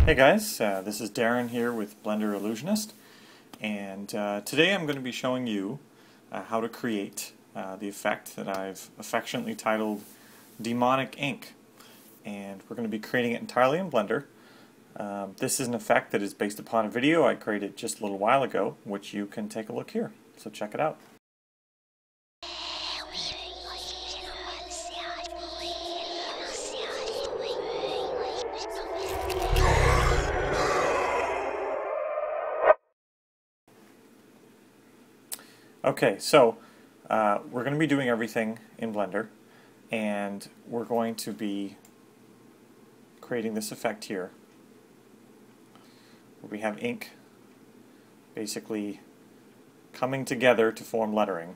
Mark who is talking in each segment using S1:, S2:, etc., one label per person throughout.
S1: Hey guys, this is Darren here with Blender Illusionist, and today I'm going to be showing you how to create the effect that I've affectionately titled Demonic Ink, and we're going to be creating it entirely in Blender. This is an effect that is based upon a video I created just a little while ago, which you can take a look here, so check it out. Okay, so we're going to be doing everything in Blender, and we're going to be creating this effect here, where we have ink basically coming together to form lettering.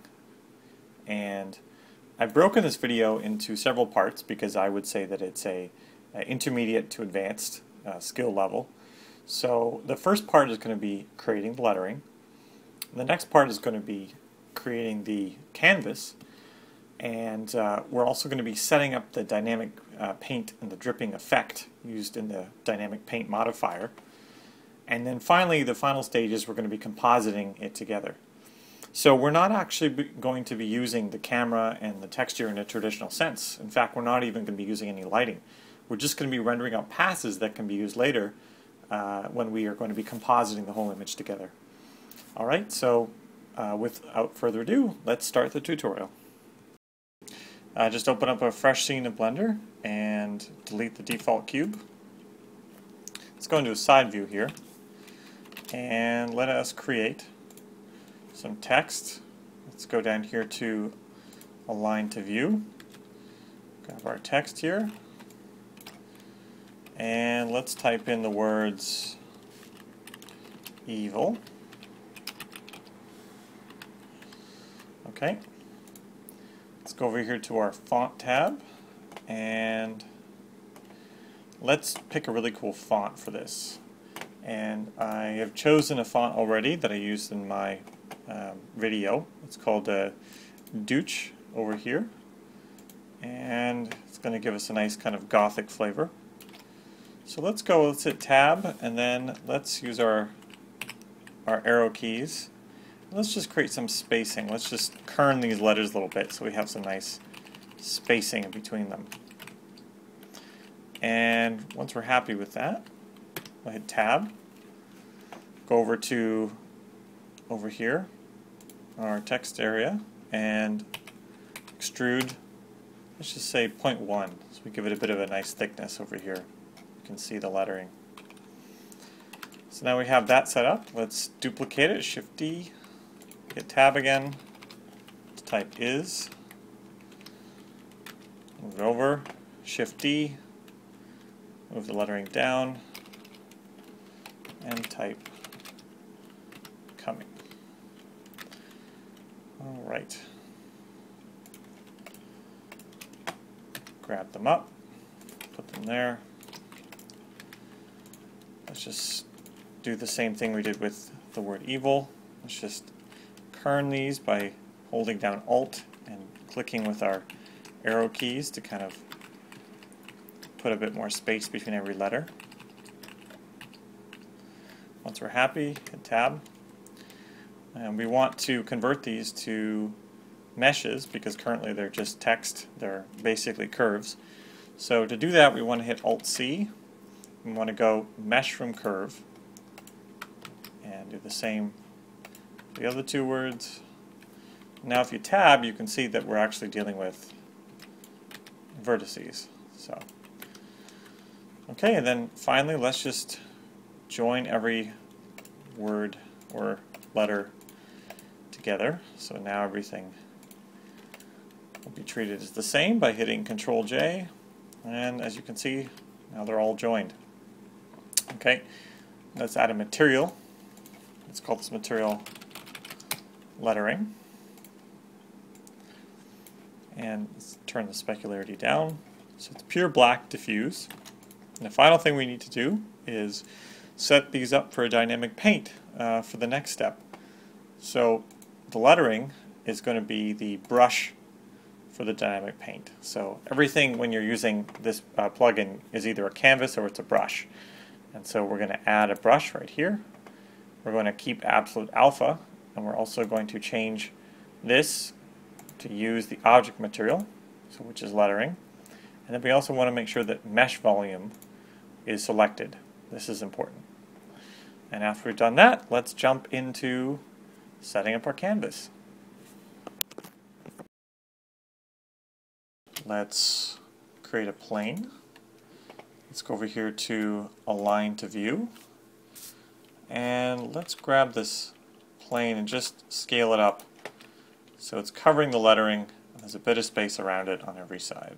S1: And I've broken this video into several parts because I would say that it's a intermediate to advanced skill level. So the first part is going to be creating the lettering. The next part is going to be creating the canvas, and we're also going to be setting up the dynamic paint and the dripping effect used in the dynamic paint modifier. And then finally, the final stage is we're going to be compositing it together. So we're not actually going to be using the camera and the texture in a traditional sense. In fact, we're not even going to be using any lighting. We're just going to be rendering out passes that can be used later when we are going to be compositing the whole image together. Alright, so without further ado, let's start the tutorial. Just open up a fresh scene in Blender and delete the default cube. Let's go into a side view here and let us create some text. Let's go down here to Align to View, grab our text here, and let's type in the words evil. Okay, let's go over here to our font tab and let's pick a really cool font for this. And I have chosen a font already that I used in my video. It's called Douche over here, and it's going to give us a nice kind of gothic flavor. So let's hit tab, and then let's use our arrow keys. Let's just create some spacing. Let's just kern these letters a little bit so we have some nice spacing in between them. And once we're happy with that, we'll hit tab, go over here, our text area, and extrude, let's just say 0.1, so we give it a bit of a nice thickness over here. You can see the lettering. So now we have that set up. Let's duplicate it, Shift D, hit tab again, let's type is, move it over, Shift D, move the lettering down, and type coming. Alright. Grab them up, put them there. Let's just do the same thing we did with the word evil. Let's just kern these by holding down Alt and clicking with our arrow keys to kind of put a bit more space between every letter. Once we're happy, hit tab. And we want to convert these to meshes because currently they're just text, they're basically curves. So to do that, we want to hit Alt-C. We want to go Mesh from Curve and do the same for the other two words. Now if you tab, you can see that we're actually dealing with vertices. So, okay, and then finally let's just join every word or letter together. So now everything will be treated as the same by hitting Control J, and as you can see, now they're all joined. Okay, let's add a material. Let's call this material lettering, and let's turn the specularity down so it's pure black diffuse. And the final thing we need to do is set these up for a dynamic paint for the next step. So the lettering is going to be the brush for the dynamic paint. So everything when you're using this plugin is either a canvas or it's a brush. And so we're going to add a brush right here. We're going to keep absolute alpha, and we're also going to change this to use the object material, so which is lettering. And then we also want to make sure that mesh volume is selected. This is important. And after we've done that, let's jump into setting up our canvas. Let's create a plane. Let's go over here to Align to View. And let's grab this plane and just scale it up so it's covering the lettering and there's a bit of space around it on every side.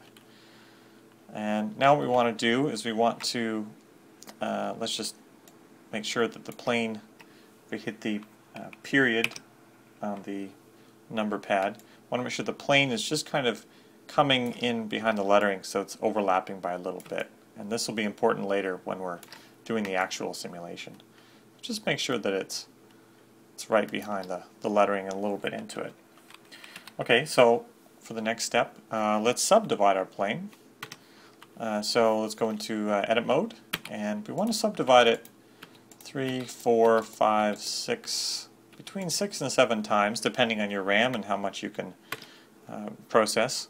S1: And now what we want to do is we want to, let's just make sure that the plane, if we hit the period on the number pad, we want to make sure the plane is just kind of coming in behind the lettering so it's overlapping by a little bit. And this will be important later when we're doing the actual simulation. Just make sure that it's right behind the lettering and a little bit into it. Okay, so for the next step, let's subdivide our plane. So let's go into edit mode, and we want to subdivide it 3, 4, 5, 6, between 6 and 7 times, depending on your RAM and how much you can process.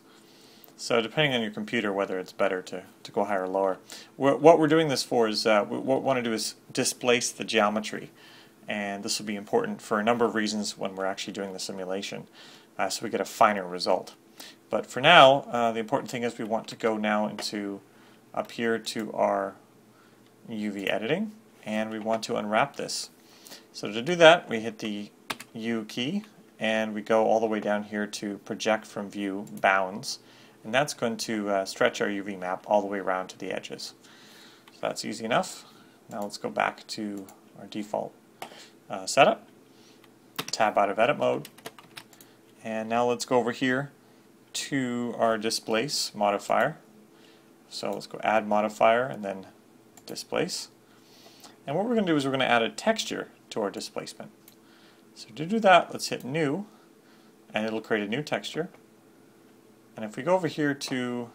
S1: So depending on your computer, whether it's better to go higher or lower. What we're doing this for is, what we want to do is displace the geometry. And this will be important for a number of reasons when we're actually doing the simulation, so we get a finer result. But for now, the important thing is we want to go now into up here to our UV editing, and we want to unwrap this. So to do that, we hit the U key, and we go all the way down here to Project from View Bounds. And that's going to stretch our UV map all the way around to the edges. So that's easy enough. Now let's go back to our default setup. Tab out of edit mode. And now let's go over here to our displace modifier. So let's go add modifier and then displace. And what we're going to do is we're going to add a texture to our displacement. So to do that, let's hit new, and it'll create a new texture. And if we go over here to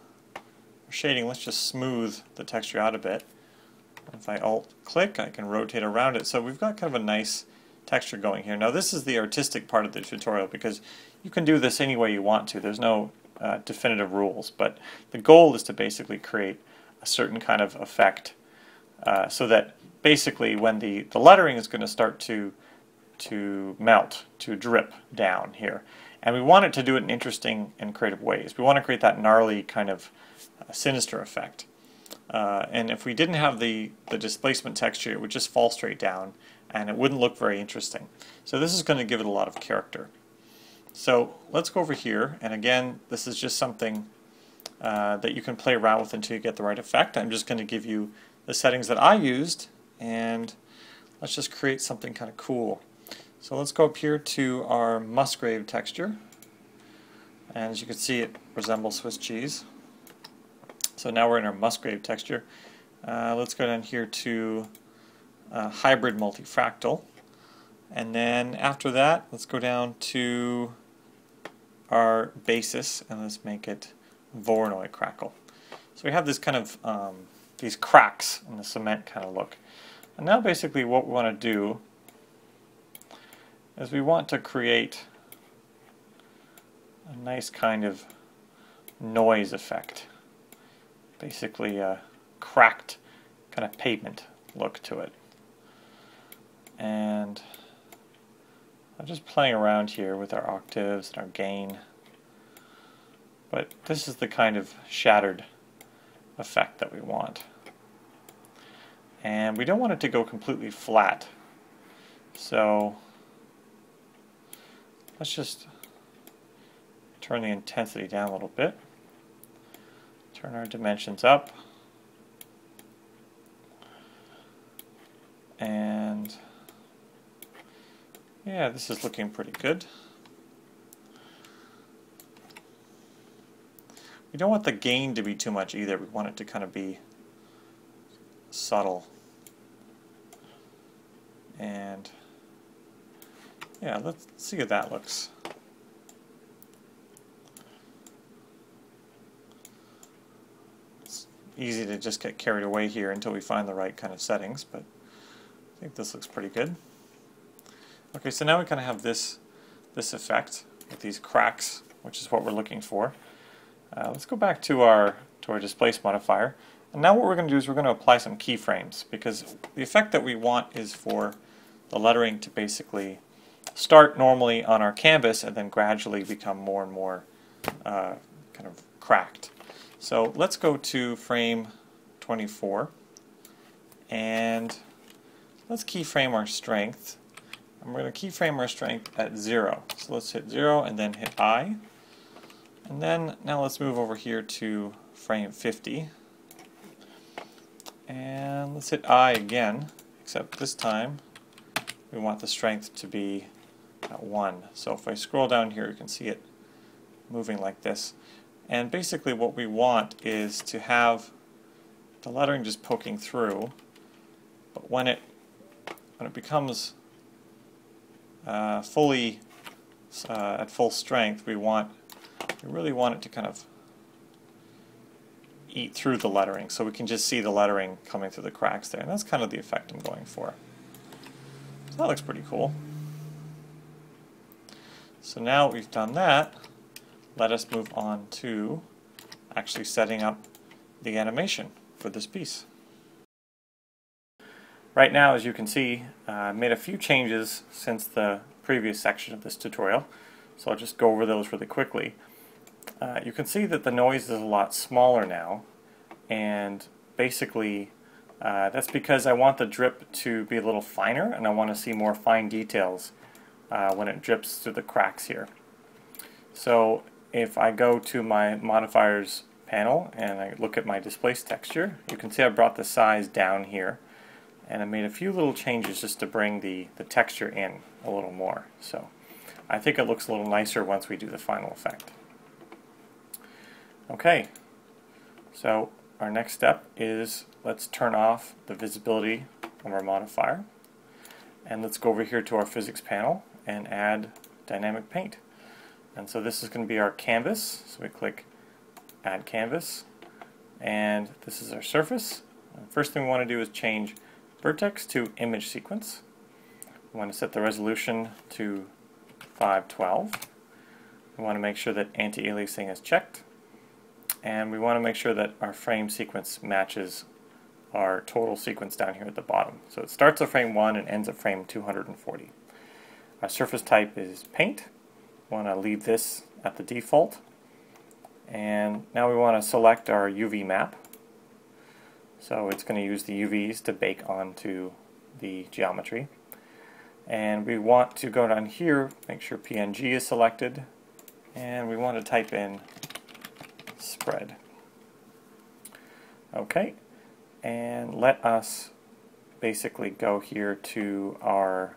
S1: shading, let's just smooth the texture out a bit. If I alt-click, I can rotate around it. So we've got kind of a nice texture going here. Now this is the artistic part of the tutorial because you can do this any way you want to. There's no definitive rules, but the goal is to basically create a certain kind of effect so that basically when the lettering is going to start to melt, to drip down here. And we want it to do it in interesting and creative ways. We want to create that gnarly kind of sinister effect. And if we didn't have the displacement texture, it would just fall straight down and it wouldn't look very interesting. So this is going to give it a lot of character. So let's go over here, and again, this is just something that you can play around with until you get the right effect. I'm just going to give you the settings that I used, and let's just create something kind of cool. So let's go up here to our Musgrave texture, and as you can see, it resembles Swiss cheese. So now we're in our Musgrave texture. Let's go down here to Hybrid Multifractal, and then after that, let's go down to our basis, and let's make it Voronoi crackle. So we have this kind of these cracks in the cement kind of look. And now basically what we want to do is we want to create a nice kind of noise effect. Basically a cracked kind of pavement look to it. And I'm just playing around here with our octaves and our gain. But this is the kind of shattered effect that we want. And we don't want it to go completely flat. So let's just turn the intensity down a little bit. Turn our dimensions up. And yeah, this is looking pretty good. We don't want the gain to be too much either. We want it to kind of be subtle. And yeah, let's see how that looks. easy to just get carried away here until we find the right kind of settings, but I think this looks pretty good. Okay, so now we kind of have this effect with these cracks, which is what we're looking for. Let's go back to our displace modifier. And now what we're going to do is we're going to apply some keyframes, because the effect that we want is for the lettering to basically start normally on our canvas and then gradually become more and more kind of cracked. So let's go to frame 24 and let's keyframe our strength. And we're going to keyframe our strength at 0. So let's hit 0 and then hit I. And then now let's move over here to frame 50. And let's hit I again, except this time we want the strength to be at 1. So if I scroll down here, you can see it moving like this. And basically what we want is to have the lettering just poking through, but when it becomes fully at full strength, we really want it to kind of eat through the lettering, so we can just see the lettering coming through the cracks there, and that's kind of the effect I'm going for. So that looks pretty cool. So now we've done that, let us move on to actually setting up the animation for this piece. Right now, as you can see, I made a few changes since the previous section of this tutorial, so I'll just go over those really quickly. You can see that the noise is a lot smaller now, and basically that's because I want the drip to be a little finer, and I want to see more fine details when it drips through the cracks here. So if I go to my modifiers panel and I look at my displace texture, you can see I brought the size down here, and I made a few little changes just to bring the texture in a little more. So I think it looks a little nicer once we do the final effect. Okay, so our next step is let's turn off the visibility of our modifier, and let's go over here to our physics panel and add dynamic paint. And so this is going to be our canvas, so we click add canvas, and this is our surface. And the first thing we want to do is change vertex to image sequence. We want to set the resolution to 512. We want to make sure that anti-aliasing is checked. And we want to make sure that our frame sequence matches our total sequence down here at the bottom. So it starts at frame 1 and ends at frame 240. Our surface type is paint. We want to leave this at the default. And now we want to select our UV map. So it's going to use the UVs to bake onto the geometry. And we want to go down here, make sure PNG is selected, and we want to type in spread. Okay, and let us basically go here to our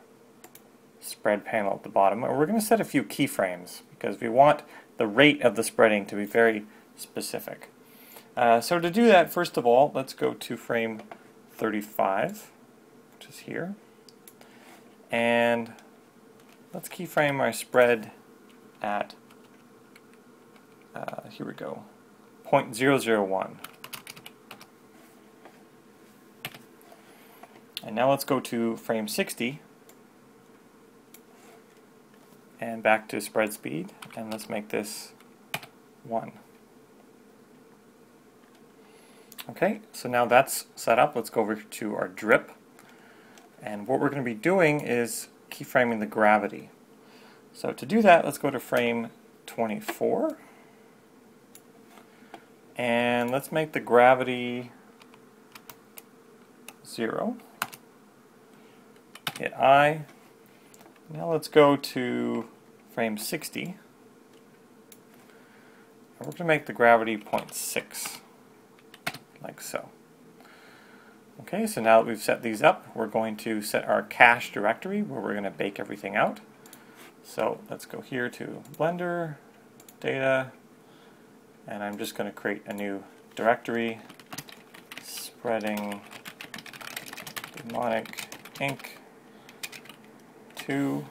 S1: spread panel at the bottom, and we're going to set a few keyframes because we want the rate of the spreading to be very specific. So to do that, first of all, let's go to frame 35, which is here, and let's keyframe our spread at here we go, 0.001. And now let's go to frame 60 and back to spread speed, and let's make this 1. Okay, so now that's set up. Let's go over to our drip, and what we're going to be doing is keyframing the gravity. So to do that, let's go to frame 24. And let's make the gravity 0. Hit I. Now let's go to frame 60. And we're going to make the gravity 0.6, like so. Okay, so now that we've set these up, we're going to set our cache directory where we're going to bake everything out. So let's go here to Blender, Data, and I'm just going to create a new directory, spreading demonic ink 2,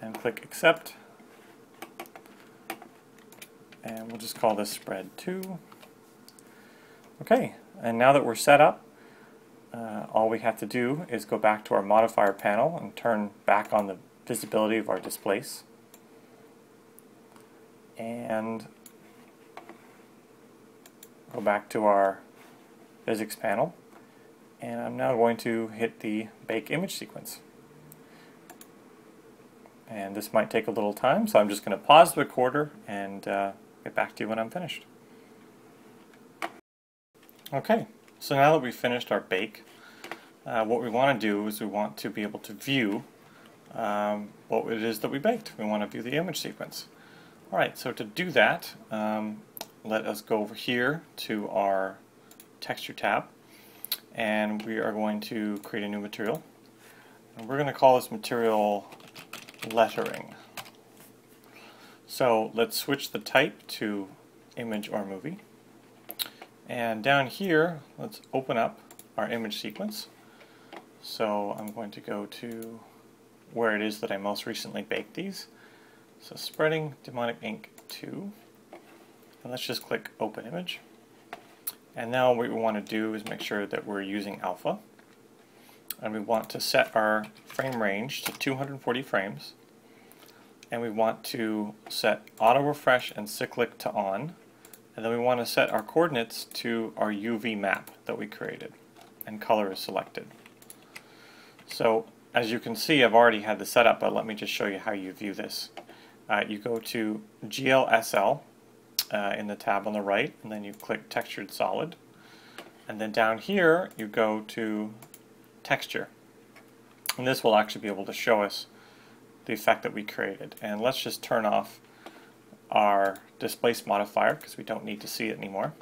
S1: and click accept. And we'll just call this spread 2. Okay, and now that we're set up, all we have to do is go back to our modifier panel and turn back on the visibility of our displace. And go back to our physics panel. And I'm now going to hit the bake image sequence. And this might take a little time, so I'm just going to pause the recorder and get back to you when I'm finished. Okay, so now that we've finished our bake, what we want to do is we want to be able to view what it is that we baked. We want to view the image sequence. Alright, so to do that, let us go over here to our texture tab, and we are going to create a new material. And we're going to call this material lettering. So let's switch the type to image or movie. And down here, let's open up our image sequence. So I'm going to go to where it is that I most recently baked these. So spreading demonic ink 2. And let's just click open image. And now what we want to do is make sure that we're using alpha. And we want to set our frame range to 240 frames. And we want to set auto refresh and cyclic to on. And then we want to set our coordinates to our UV map that we created. And color is selected. So as you can see, I've already had the setup, but let me just show you how you view this. You go to GLSL in the tab on the right, and then you click Textured Solid. And then down here, you go to Texture. And this will actually be able to show us the effect that we created. And let's just turn off our displace modifier because we don't need to see it anymore.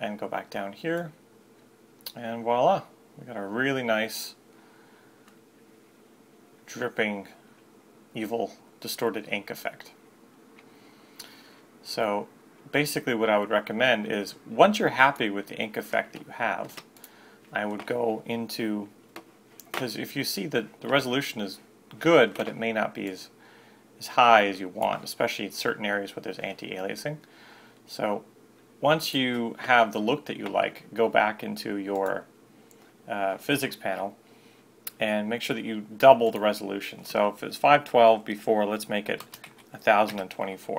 S1: And go back down here. And voila, we got a really nice dripping, evil, distorted ink effect. So basically what I would recommend is once you're happy with the ink effect that you have, I would go into, because if you see that the resolution is good but it may not be as high as you want, especially in certain areas where there's anti-aliasing. So once you have the look that you like, go back into your physics panel and make sure that you double the resolution. So if it's 512 before, let's make it 1024.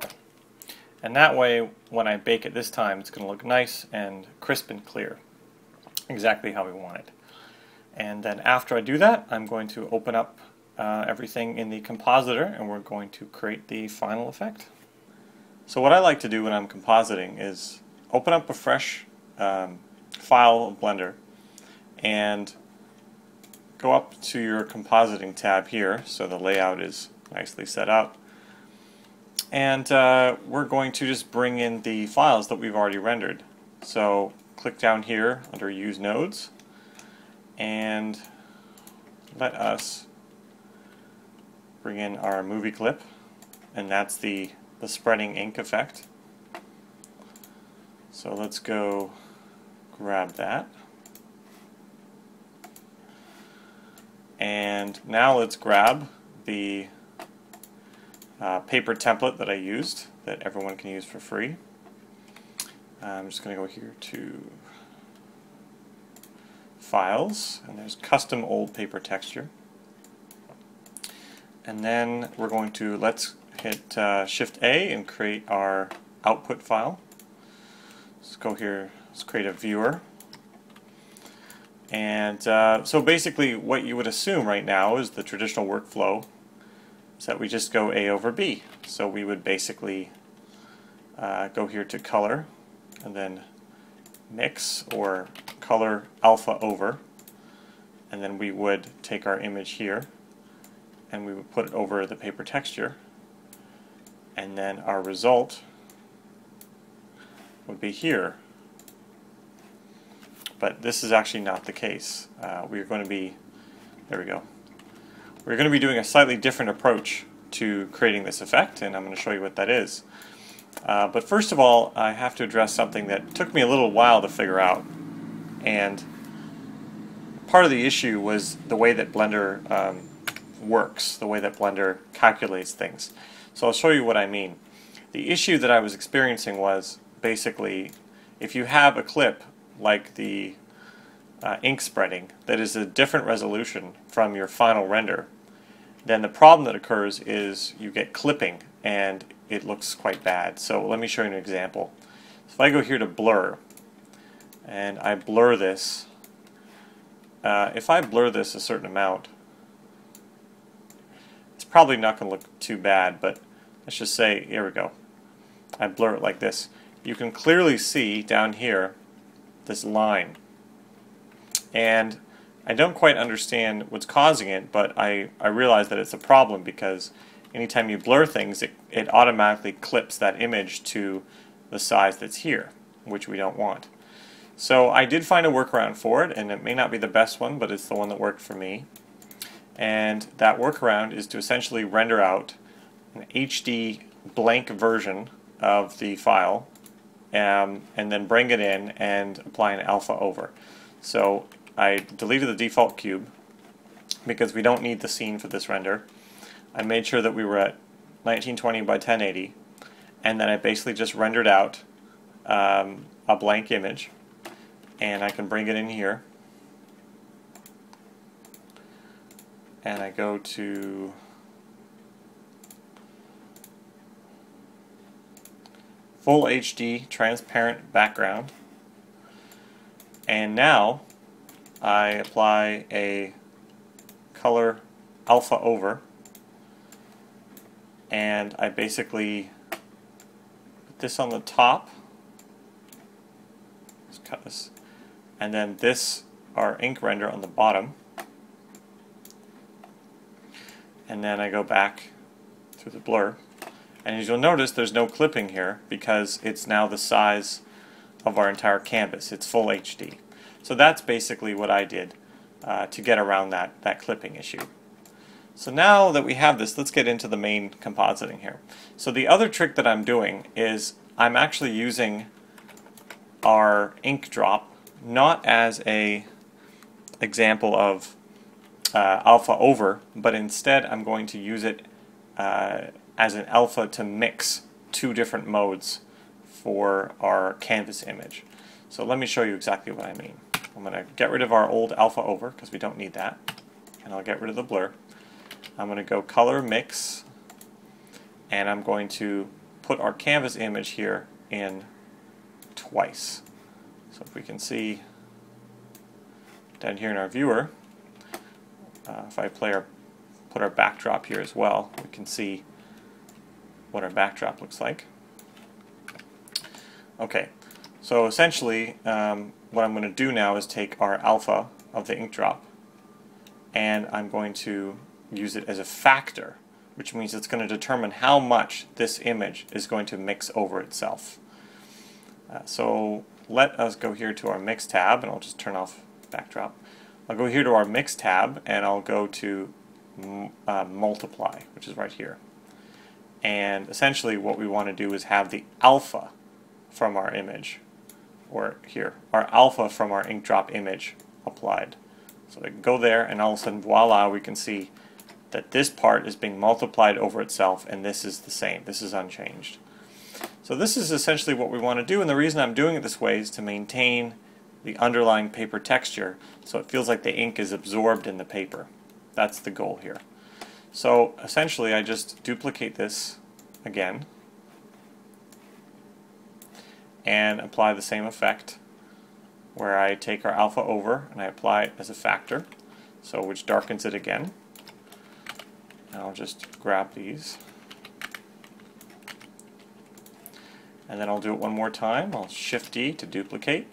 S1: And that way, when I bake it this time, it's going to look nice and crisp and clear. Exactly how we want it. And then after I do that, I'm going to open up everything in the compositor, and we're going to create the final effect. So what I like to do when I'm compositing is open up a fresh file of Blender and go up to your compositing tab here, so the layout is nicely set up. And we're going to just bring in the files that we've already rendered. So click down here under Use Nodes, and let us bring in our movie clip, and that's the spreading ink effect. So let's go grab that. And now let's grab the paper template that I used, that everyone can use for free. I'm just going to go here to Files, and there's Custom Old Paper Texture. And then we're going to, let's hit Shift A and create our output file. Let's go here, let's create a viewer. And so basically what you would assume right now is the traditional workflow is that we just go A over B. So we would basically go here to color and then mix or color alpha over, and then we would take our image here and we would put it over the paper texture, and then our result would be here. But this is actually not the case. We're going to be, there we go. We're going to be doing a slightly different approach to creating this effect, and I'm going to show you what that is. But first of all, I have to address something that took me a little while to figure out. And part of the issue was the way that Blender works, the way that Blender calculates things. So I'll show you what I mean. The issue that I was experiencing was basically if you have a clip like the ink spreading that is a different resolution from your final render, then the problem that occurs is you get clipping and it looks quite bad. So let me show you an example. So if I go here to blur and I blur this, if I blur this a certain amount, it's probably not going to look too bad, but let's just say, here we go, I blur it like this. You can clearly see down here this line, and I don't quite understand what's causing it, but I realize that it's a problem because anytime you blur things, it automatically clips that image to the size that's here, which we don't want. So I did find a workaround for it, and it may not be the best one, but it's the one that worked for me. And that workaround is to essentially render out an HD blank version of the file and then bring it in and apply an alpha over. So I deleted the default cube because we don't need the scene for this render. I made sure that we were at 1920 by 1080, and then I basically just rendered out a blank image, and I can bring it in here, and I go to full HD transparent background, and now I apply a color alpha over, and I basically put this on the top. Let's cut this, and then this, our ink render, on the bottom, and then I go back through the blur, and as you'll notice there's no clipping here because it's now the size of our entire canvas. It's full HD. So that's basically what I did to get around that clipping issue. So now that we have this, let's get into the main compositing here. So the other trick that I'm doing is I'm actually using our ink drop not as a example of alpha over, but instead I'm going to use it as an alpha to mix two different modes for our canvas image. So let me show you exactly what I mean. I'm going to get rid of our old alpha over because we don't need that, and I'll get rid of the blur. I'm going to go color mix, and I'm going to put our canvas image here in twice. So if we can see down here in our viewer, if I put our backdrop here as well, we can see what our backdrop looks like. Okay, so essentially what I'm going to do now is take our alpha of the ink drop, and I'm going to use it as a factor, which means it's going to determine how much this image is going to mix over itself. So let us go here to our mix tab, and I'll just turn off backdrop. I'll go here to our mix tab, and I'll go to multiply, which is right here. And essentially what we want to do is have the alpha from our image, or here, our alpha from our ink drop image applied. So I can go there, and all of a sudden, voila, we can see that this part is being multiplied over itself, and this is the same. This is unchanged. So this is essentially what we want to do, and the reason I'm doing it this way is to maintain the underlying paper texture so it feels like the ink is absorbed in the paper. That's the goal here. So essentially I just duplicate this again and apply the same effect where I take our alpha over and I apply it as a factor, so which darkens it again. And I'll just grab these, and then I'll do it one more time. I'll Shift D to duplicate.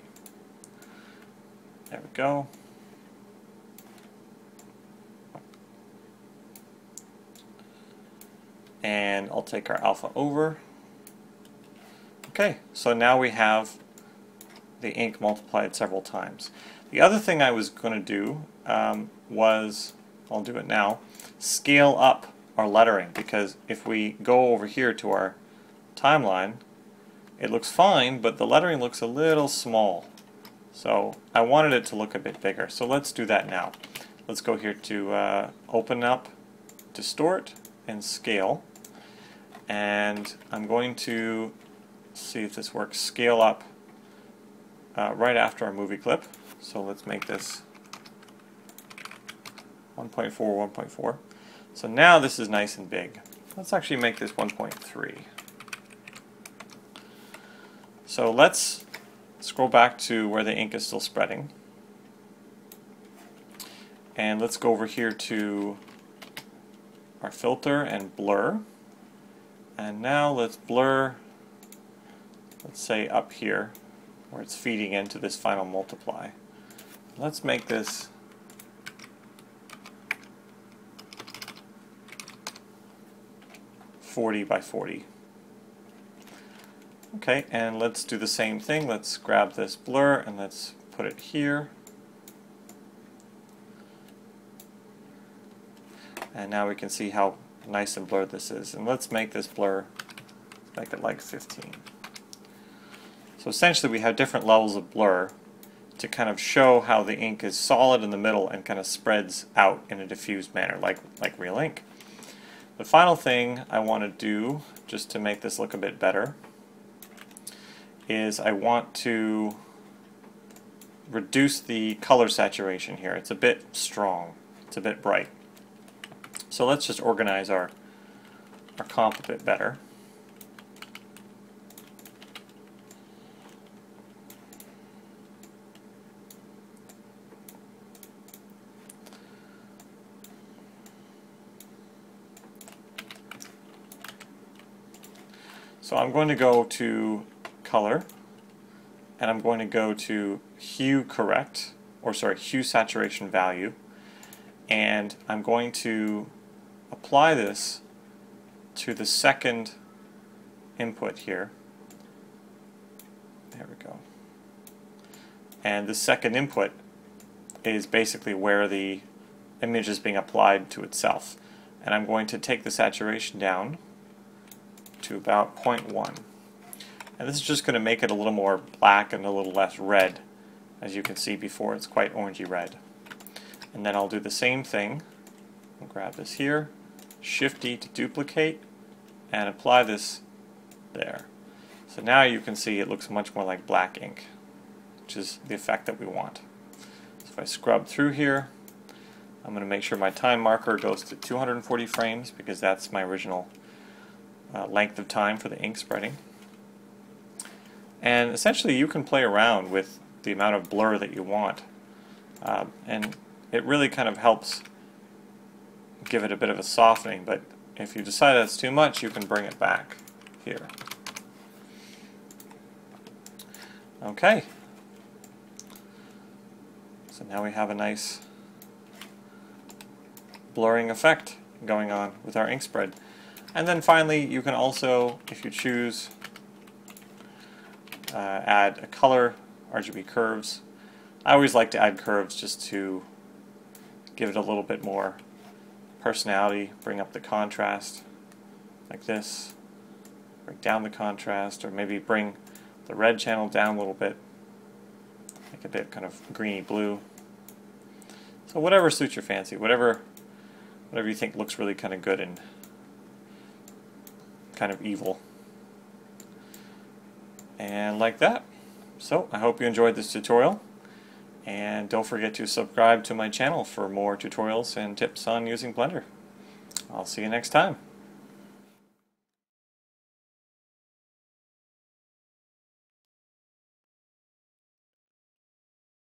S1: There we go. And I'll take our alpha over. Okay, so now we have the ink multiplied several times. The other thing I was going to do was, I'll do it now, scale up our lettering, because if we go over here to our timeline, it looks fine, but the lettering looks a little small. So I wanted it to look a bit bigger. So let's do that now. Let's go here to open up, distort, and scale. and I'm going to see if this works, scale up right after our movie clip. So let's make this 1.4, 1.4. So now this is nice and big. Let's actually make this 1.3. So let's scroll back to where the ink is still spreading. And let's go over here to our filter and blur. And now let's blur, let's say up here, where it's feeding into this final multiply. Let's make this 40 by 40. Okay, and let's do the same thing. Let's grab this blur and let's put it here. And now we can see how nice and blurred this is. And let's make this blur, let's make it like 15. So essentially we have different levels of blur to kind of show how the ink is solid in the middle and kind of spreads out in a diffused manner, like real ink. The final thing I want to do, just to make this look a bit better, is I want to reduce the color saturation here. It's a bit strong, it's a bit bright. So let's just organize our comp a bit better. So I'm going to go to color, and I'm going to go to hue correct, or sorry, hue saturation value, and I'm going to apply this to the second input here. There we go. And the second input is basically where the image is being applied to itself. And I'm going to take the saturation down to about 0.1. And this is just going to make it a little more black and a little less red. As you can see before, it's quite orangey red. And then I'll do the same thing. I'll grab this here, Shift-D to duplicate, and apply this there. So now you can see it looks much more like black ink, which is the effect that we want. So if I scrub through here, I'm going to make sure my time marker goes to 240 frames because that's my original length of time for the ink spreading. And essentially you can play around with the amount of blur that you want, and it really kind of helps give it a bit of a softening, but if you decide that's too much, you can bring it back here. Okay, so now we have a nice blurring effect going on with our ink spread. And then finally, you can also, if you choose, add a color, RGB curves. I always like to add curves just to give it a little bit more personality, bring up the contrast like this, bring down the contrast, or maybe bring the red channel down a little bit, make it a bit kind of greeny blue. So whatever suits your fancy, whatever you think looks really kind of good and kind of evil. And like that. So I hope you enjoyed this tutorial, and don't forget to subscribe to my channel for more tutorials and tips on using Blender. I'll see you next time.